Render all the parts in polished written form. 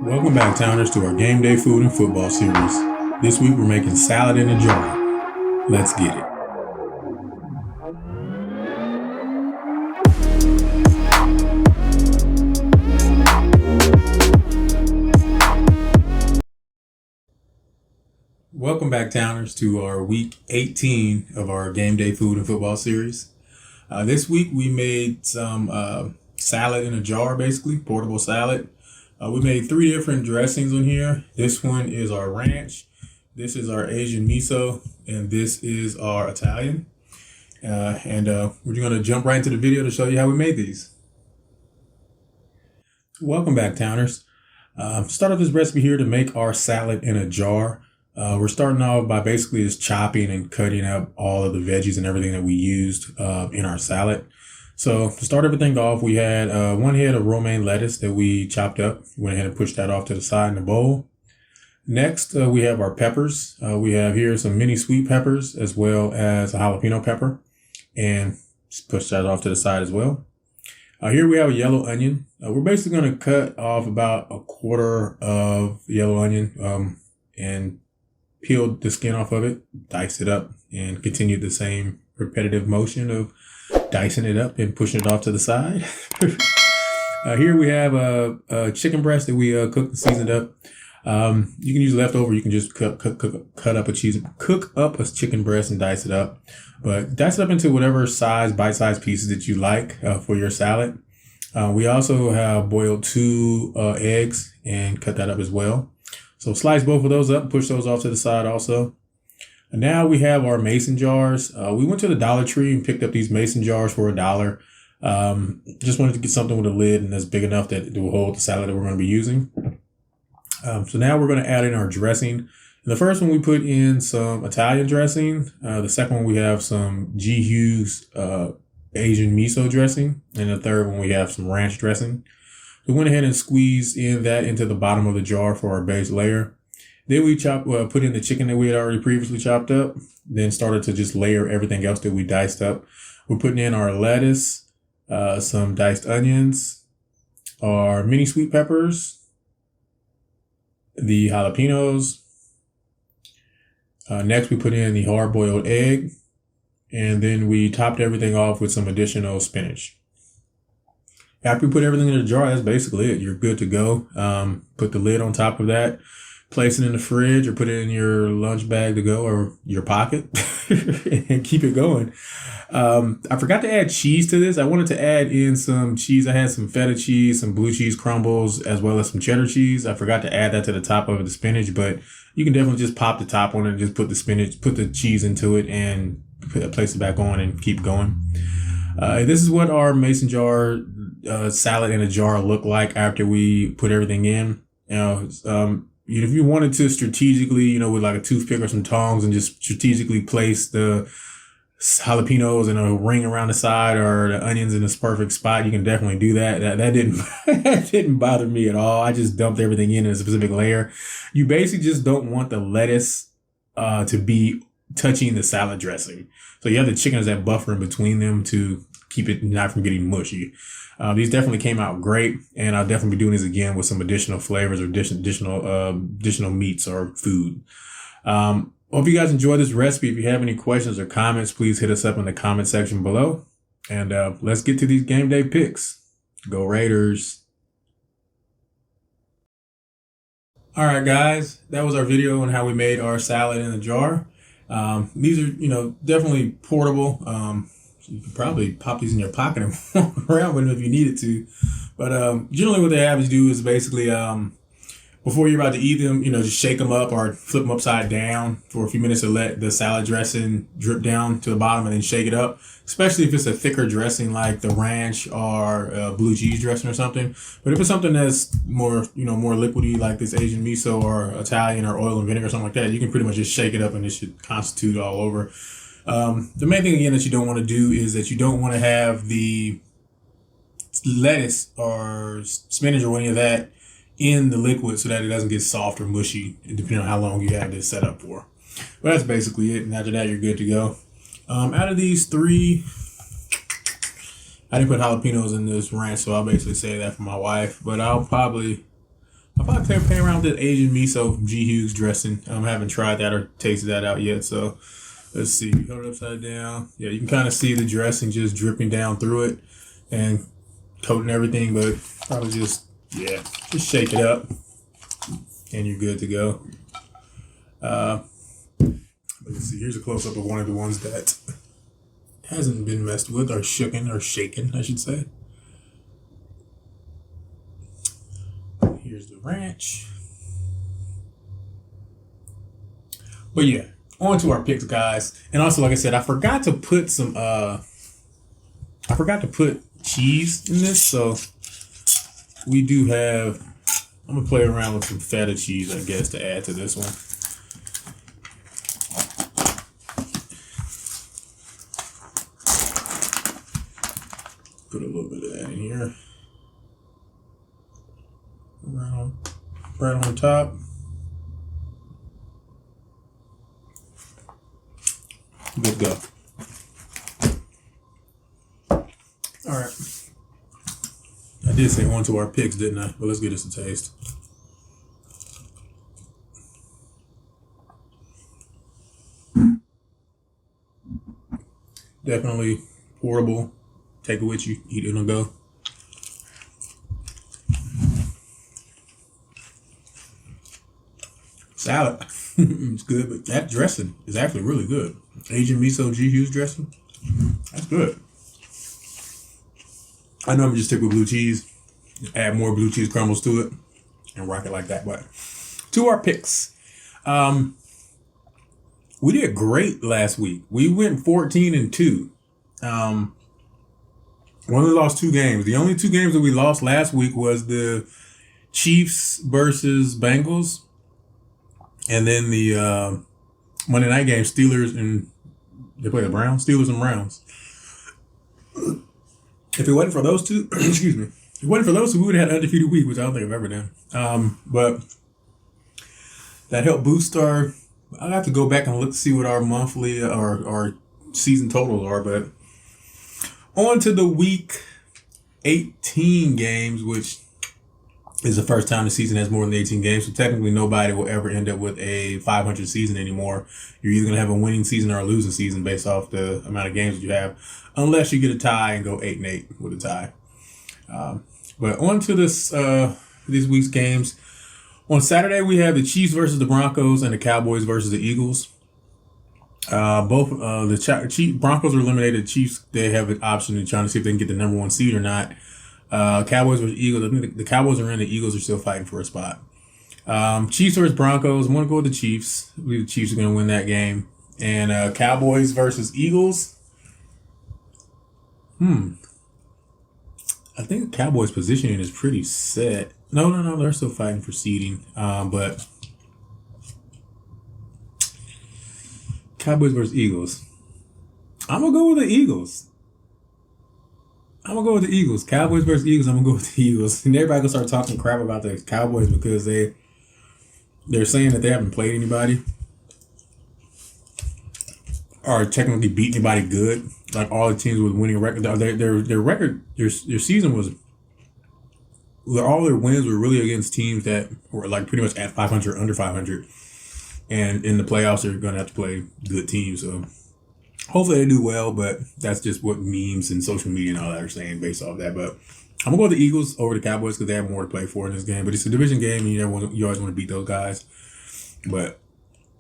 Welcome back, Towners, to our game day food and football series. This week we're making salad in a jar. Let's get it. Welcome back, Towners, to our week 18 of our game day food and football series. This week we made some salad in a jar, basically, portable salad. We made 3 different dressings on here. This one is our ranch, this is our Asian miso, and this is our Italian. We're going to jump right into the video to show you how we made these. Welcome back, Towners. Start off this recipe here to make our salad in a jar. We're starting off by basically just chopping and cutting up all of the veggies and everything that we used in our salad. So to start everything off, we had 1 head of romaine lettuce that we chopped up. Went ahead and pushed that off to the side in the bowl. Next, we have our peppers. We have here some mini sweet peppers as well as a jalapeno pepper. And just push that off to the side as well. Here we have a yellow onion. We're basically going to cut off about 1/4 of the yellow onion and peel the skin off of it, dice it up, and continue the same repetitive motion of dicing it up and pushing it off to the side. Here we have a chicken breast that we cooked and seasoned up. You can use leftover. You can just cook up a chicken breast and dice it up. But dice it up into whatever size, bite-sized pieces that you like for your salad. We also have boiled 2 eggs and cut that up as well. So slice both of those up and push those off to the side also. And now we have our mason jars. We went to the Dollar Tree and picked up these mason jars for $1. Just wanted to get something with a lid and that's big enough that it will hold the salad that we're going to be using. So now we're going to add in our dressing. In the first one, we put in some Italian dressing. The second one, we have some Hughes Asian Miso dressing. And the third one, we have some ranch dressing. We went ahead and squeezed in that into the bottom of the jar for our base layer. Then we put in the chicken that we had already previously chopped up. Then started to just layer everything else that we diced up. We're putting in our lettuce, some diced onions, our mini sweet peppers, the jalapenos. Next, we put in the hard-boiled egg. And then we topped everything off with some additional spinach. After we put everything in the jar, that's basically it. You're good to go. Put the lid on top of that, place it in the fridge or put it in your lunch bag to go or your pocket and keep it going. I forgot to add cheese to this. I wanted to add in some cheese. I had some feta cheese, some blue cheese crumbles, as well as some cheddar cheese. I forgot to add that to the top of the spinach, but you can definitely just pop the top on it and just put the cheese into it and place it back on and keep going. This is what our mason jar salad in a jar looked like after we put everything in. If you wanted to strategically, with like a toothpick or some tongs and just strategically place the jalapenos in a ring around the side or the onions in this perfect spot, you can definitely do that. That didn't that didn't bother me at all. I just dumped everything in a specific layer. You basically just don't want the lettuce to be touching the salad dressing. So you have the chicken as that buffer in between them to keep it not from getting mushy. These definitely came out great, and I'll definitely be doing these again with some additional flavors or additional meats or food. Hope you guys enjoyed this recipe. If you have any questions or comments, please hit us up in the comment section below. And let's get to these game day picks. Go Raiders. All right, guys, that was our video on how we made our salad in a jar. These are, definitely portable. You could probably pop these in your pocket and walk around with them if you needed to. But generally what they have you do is basically before you're about to eat them, just shake them up or flip them upside down for a few minutes to let the salad dressing drip down to the bottom and then shake it up, especially if it's a thicker dressing like the ranch or blue cheese dressing or something. But if it's something that's more, more liquidy like this Asian miso or Italian or oil and vinegar or something like that, you can pretty much just shake it up and it should constitute all over. The main thing, again, that you don't want to do is that you don't want to have the lettuce or spinach or any of that in the liquid so that it doesn't get soft or mushy, depending on how long you have this set up for. But that's basically it. And after that, you're good to go. Out of these 3, I didn't put jalapenos in this ranch, so I'll basically say that for my wife. But I'll probably I'll probably play around with the Asian Miso Hughes dressing. I haven't tried that or tasted that out yet, so let's see. Hold it upside down. Yeah, you can kind of see the dressing just dripping down through it and coating everything, but probably just shake it up and you're good to go. Let's see. Here's a close up of one of the ones that hasn't been messed with or shaken, I should say. Here's the ranch. But yeah, on to our picks, guys. And also, like I said, I forgot to put cheese in this, so we do have. I'm gonna play around with some feta cheese, I guess, to add to this one. Put a little bit of that in here. Right on top. Good to go. All right. I did say on to our picks, didn't I? But let's give this a taste. Definitely portable. Take it with you. Eat it on the go. Salad. It's good, but that dressing is actually really good. Asian Miso Hughes dressing. That's good. I know I'm just stick with blue cheese. Add more blue cheese crumbles to it and rock it like that. But to our picks. We did great last week. We went 14-2. We only lost 2 games. The only 2 games that we lost last week was the Chiefs versus Bengals. And then the Monday night game, Steelers and they play the Browns. Steelers and Browns. If it wasn't for those 2, excuse me. If it wasn't for those 2, we would have had an undefeated week, which I don't think I've ever done. But that helped boost our. I'll have to go back and look to see what our monthly or our season totals are. But on to the week 18 games, which is the first time the season has more than 18 games. So technically nobody will ever end up with a 500 season anymore. You're either going to have a winning season or a losing season based off the amount of games that you have, unless you get a tie and go 8-8 with a tie. But on to this week's games. On Saturday, we have the Chiefs versus the Broncos and the Cowboys versus the Eagles. Both the Broncos are eliminated. Chiefs, they have an option of trying to see if they can get the number 1 seed or not. Cowboys versus Eagles. I think the Cowboys are in. The Eagles are still fighting for a spot. Chiefs versus Broncos. I want to go with the Chiefs. I believe the Chiefs are going to win that game. And Cowboys versus Eagles. I think the Cowboys' positioning is pretty set. No. They're still fighting for seeding. But Cowboys versus Eagles. I'm going to go with the Eagles. Cowboys versus Eagles, I'm going to go with the Eagles. And everybody going to start talking crap about the Cowboys because they're saying that they haven't played anybody or technically beat anybody good. Like all the teams with winning record. Their record, their season was, all their wins were really against teams that were like pretty much at 500, under 500. And in the playoffs, they're going to have to play good teams. So hopefully they do well, but that's just what memes and social media and all that are saying based off that. But I'm going to go with the Eagles over the Cowboys because they have more to play for in this game. But it's a division game and you always want to beat those guys. But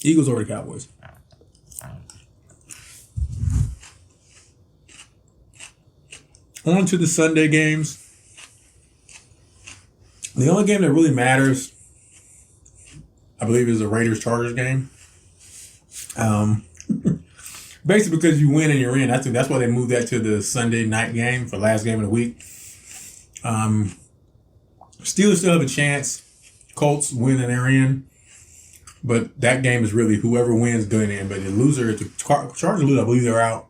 Eagles over the Cowboys. On to the Sunday games. The only game that really matters, I believe, is the Raiders-Chargers game. Basically because you win and you're in. That's why they moved that to the Sunday night game for last game of the week. Steelers still have a chance. Colts win and they're in. But that game is really whoever wins going in. But the loser, if the Chargers lose, I believe they're out.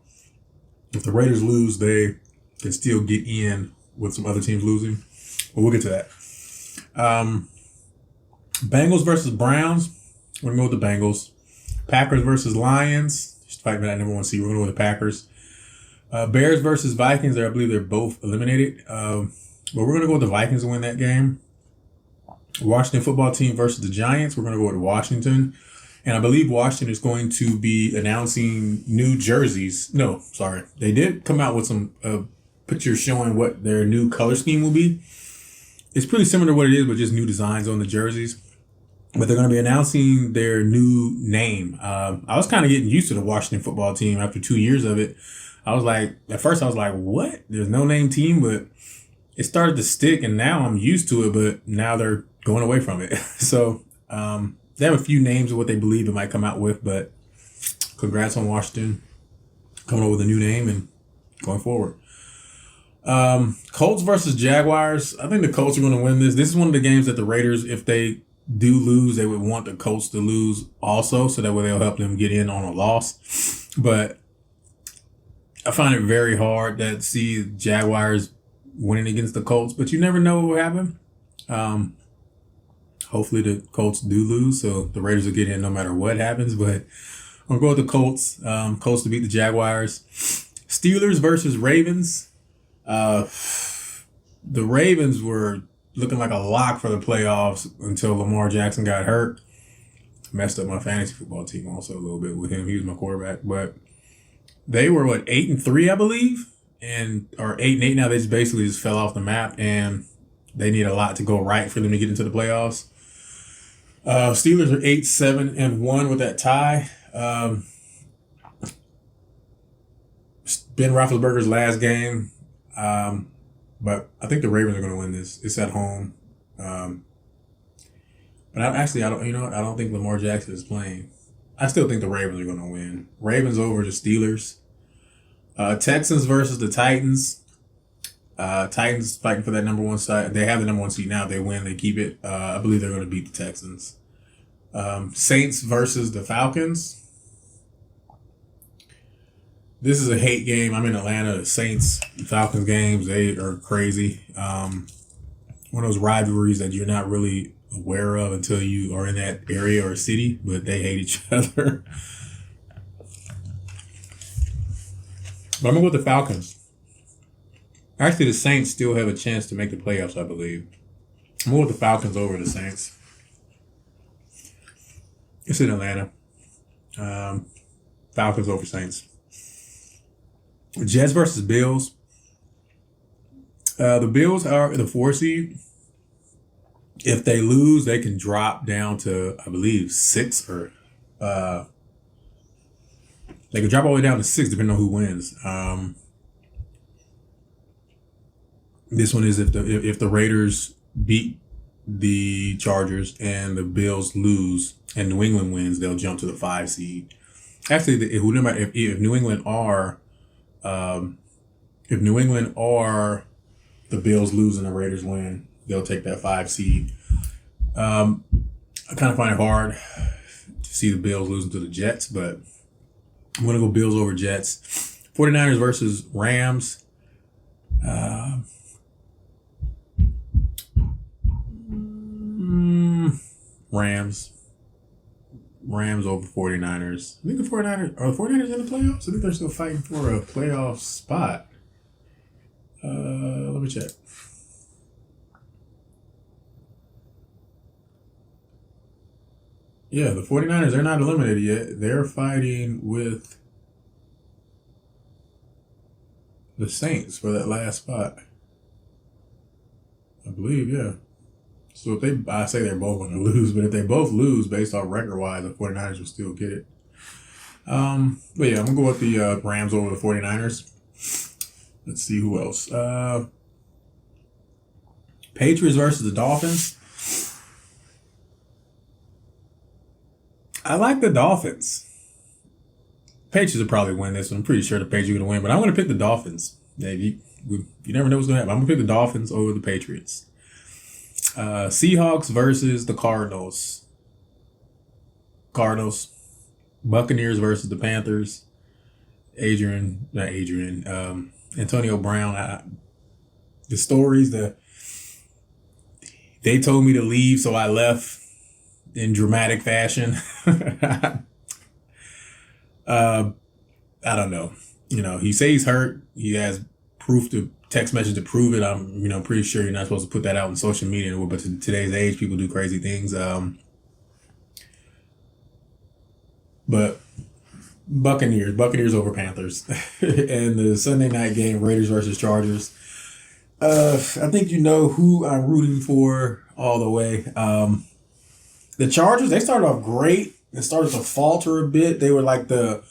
If the Raiders lose, they can still get in with some other teams losing. But we'll get to that. Bengals versus Browns. We're going to go with the Bengals. Packers versus Lions. Just fighting for that number 1 seed. We're going to go with the Packers. Bears versus Vikings. I believe they're both eliminated. But we're going to go with the Vikings to win that game. Washington football team versus the Giants. We're going to go with Washington. And I believe Washington is going to be announcing new jerseys. No, sorry. They did come out with some pictures showing what their new color scheme will be. It's pretty similar to what it is, but just new designs on the jerseys. But they're going to be announcing their new name. I was kind of getting used to the Washington football team after 2 years of it. I was like, at first I was like, what? There's no name team, but it started to stick, and now I'm used to it, but now they're going away from it. So they have a few names of what they believe it might come out with, but congrats on Washington coming up with a new name and going forward. Colts versus Jaguars. I think the Colts are going to win this. This is one of the games that the Raiders, if they do lose, they would want the Colts to lose also, so that way they'll help them get in on a loss. But I find it very hard to see Jaguars winning against the Colts, but you never know what will happen. Hopefully the Colts do lose, so the Raiders will get in no matter what happens. But I'm going to go with the Colts. Colts to beat the Jaguars. Steelers versus Ravens. The Ravens were looking like a lock for the playoffs until Lamar Jackson got hurt. Messed up my fantasy football team also a little bit with him. He was my quarterback. But they were, 8-3, I believe? Or 8-8 now. They basically fell off the map, and they need a lot to go right for them to get into the playoffs. Steelers are 8-7-1 with that tie. Ben Roethlisberger's last game, but I think the Ravens are going to win this. It's at home, but I don't. You know what? I don't think Lamar Jackson is playing. I still think the Ravens are going to win. Ravens over the Steelers. Texans versus the Titans. Titans fighting for that number one side. They have the number one seed now. They win, they keep it. I believe they're going to beat the Texans. Saints versus the Falcons. This is a hate game. I'm in Atlanta. Saints Falcons games, they are crazy. One of those rivalries that you're not really aware of until you are in that area or city, but they hate each other. But I'm going to go with the Falcons. Actually, the Saints still have a chance to make the playoffs, I believe. I'm going with the Falcons over the Saints. It's in Atlanta. Falcons over Saints. Jets versus Bills. The Bills are the 4 seed. If they lose, they can drop down to, I believe, 6 or... they can drop all the way down to 6 depending on who wins. This one is if the Raiders beat the Chargers and the Bills lose and New England wins, they'll jump to the 5 seed. Actually, if New England are the Bills lose and the Raiders win, they'll take that 5 seed. I kind of find it hard to see the Bills losing to the Jets, but I'm going to go Bills over Jets. 49ers versus Rams. Rams over 49ers. I think the 49ers, are the 49ers in the playoffs? I think they're still fighting for a playoff spot. Let me check. Yeah, the 49ers, they're not eliminated yet. They're fighting with the Saints for that last spot. I believe, yeah. So I say they're both going to lose, but if they both lose based on record-wise, the 49ers will still get it. But yeah, I'm going to go with the Rams over the 49ers. Let's see who else. Patriots versus the Dolphins. I like the Dolphins. Patriots will probably win this one. I'm pretty sure the Patriots are going to win, but I'm going to pick the Dolphins. Yeah, you never know what's going to happen. I'm going to pick the Dolphins over the Patriots. Seahawks versus the Cardinals. Buccaneers versus the Panthers. Antonio Brown. The stories, they told me to leave, so I left in dramatic fashion. I don't know. He says he's hurt. He has proof to text message to prove it. I'm, pretty sure you're not supposed to put that out on social media, but to today's age, people do crazy things. But Buccaneers over Panthers, and the Sunday night game, Raiders versus Chargers. I think you know who I'm rooting for all the way. The Chargers, they started off great and started to falter a bit. They were like the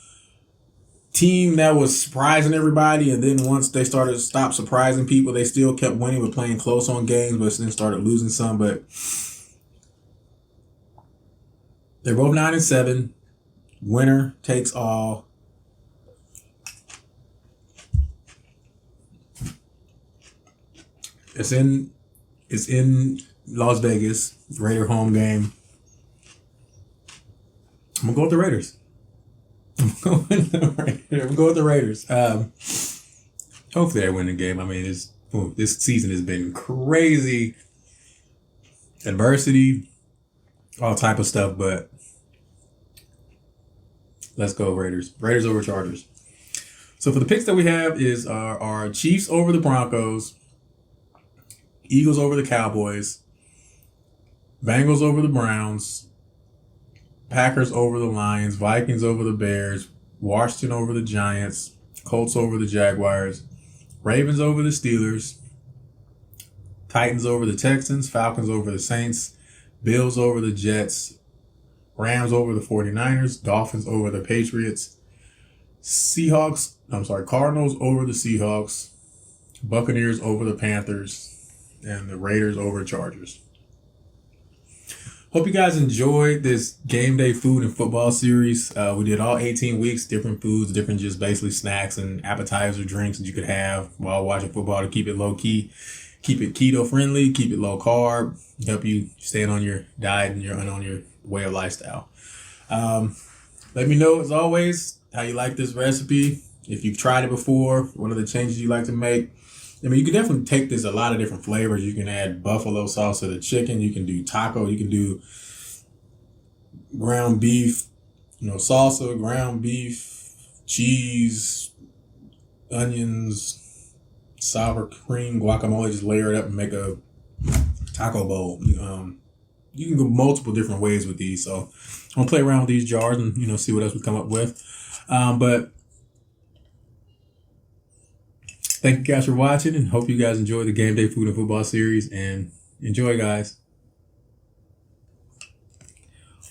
team that was surprising everybody, and then once they started to stop surprising people, they still kept winning but playing close on games, but then started losing some. But they're both 9-7. Winner takes all. It's in Las Vegas, Raider home game. I'm gonna go with the Raiders. I'm going with the Raiders. Hopefully they win the game. I mean, this season has been crazy. Adversity, all type of stuff, but let's go Raiders. Raiders over Chargers. So for the picks that we have is our Chiefs over the Broncos, Eagles over the Cowboys, Bengals over the Browns, Packers over the Lions, Vikings over the Bears, Washington over the Giants, Colts over the Jaguars, Ravens over the Steelers, Titans over the Texans, Falcons over the Saints, Bills over the Jets, Rams over the 49ers, Dolphins over the Patriots, Cardinals over the Seahawks, Buccaneers over the Panthers, and the Raiders over Chargers. Hope you guys enjoyed this game day food and football series. We did all 18 weeks, different foods, different just basically snacks and appetizer drinks that you could have while watching football to keep it low key, keep it keto friendly, keep it low carb, help you stay on your diet and on your way of lifestyle. Let me know as always how you like this recipe. If you've tried it before, what are the changes you like to make? I mean, you can definitely take this a lot of different flavors. You can add buffalo sauce to the chicken. You can do taco. You can do ground beef, salsa, ground beef, cheese, onions, sour cream, guacamole. Just layer it up and make a taco bowl. You can go multiple different ways with these. So I'm gonna play around with these jars and see what else we come up with. But thank you guys for watching, and hope you guys enjoy the Game Day Food and Football series. And enjoy, guys.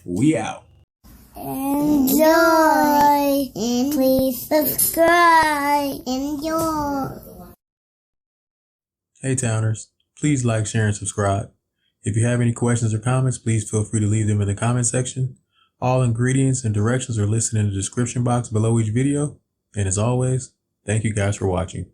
We out. Enjoy. And please subscribe. Enjoy. Hey, Towners. Please like, share, and subscribe. If you have any questions or comments, please feel free to leave them in the comment section. All ingredients and directions are listed in the description box below each video. And as always, thank you guys for watching.